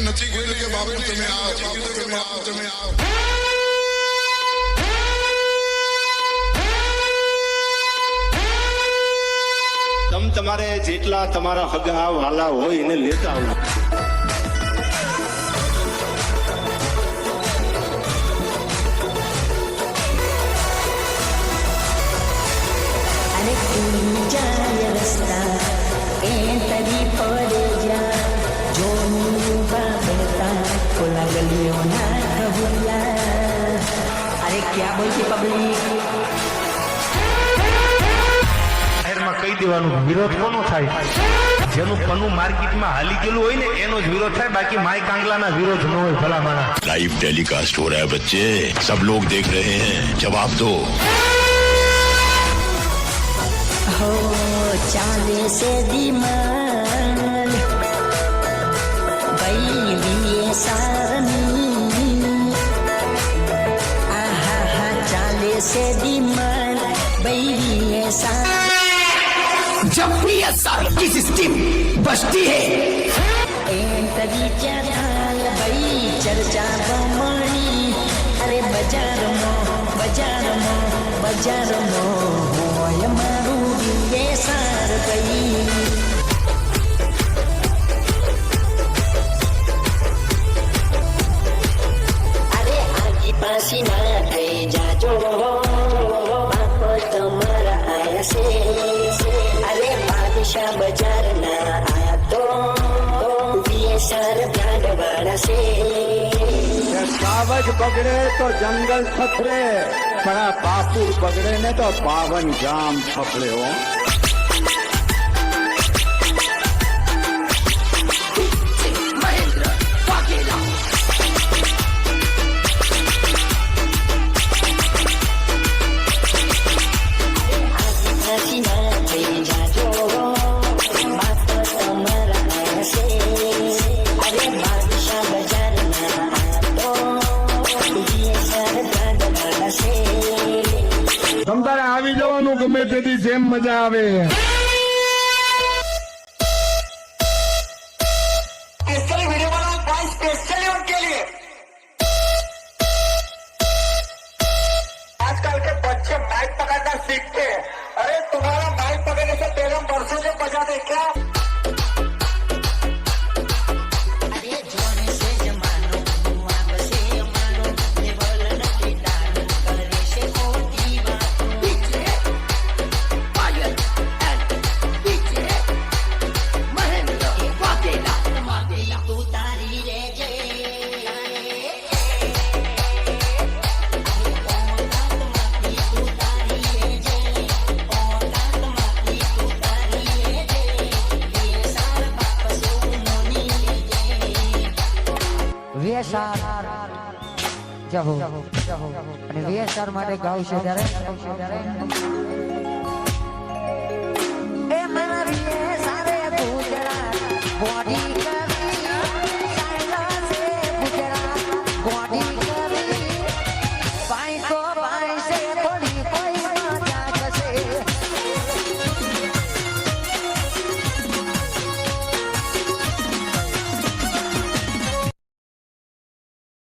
નથી કીધું કે બાબુ તમે આવો, તમે આવો. તમારે જેટલા તમારા હગા વાલા હોય એને લેતા આવો. અરે જાય રસ્તા એ તરી પડે જા જોનું બાબતા ખોલા ગલીઓના કબૂલા. અરે ક્યાં બોલતી પબ્લિક? કહી દેવાનું વિરોધ કોનો થાય? જેનું પનું માર્કેટમાં હાલી ગયેલું હોય ને એનો જ વિરોધ થાય, બાકી માય કાંગલાના વિરોધ ન હોય. ભલા માણા लाइव टेलीकास्ट हो रहा है बच्चे, सब लोग देख रहे हैं, जवाब दो. हो चाले से दीमान बैलिए सारनी, आहा हा चाले से दीमान बैलिए सारनी. जब भी SR की सिस्टम बचती है तभी चाल भाई चर्चा बमणी. अरे बजार मो होय मारू ये सार भाई. अरे आगी पासी ना થઈ જાજો બાપ તમારા આયા છે. અરે બાદશાહ બજાર ના આયા તો સર બ્રાન્ડ વાળા છે. કાવજ બગડે તો જંગલ થથરે, પણ આ પાપુર બગડે ને તો પાવન જામ થપડે. હો તમારે આવી જવાનું ગમે તેથી જેમ મજા આવે. वीडियो बनाओ भाई स्पेशली उनके लिए. आजकल के बच्चे बाइक पकड़ना सीखते हैं. अरे तुम्हारा बाइक पकड़ने से पहले बरसों से बजा दे क्या? જહો અને VSR માટે ગાવશે ત્યારે એ મારા VSR ગુજરાત બોડી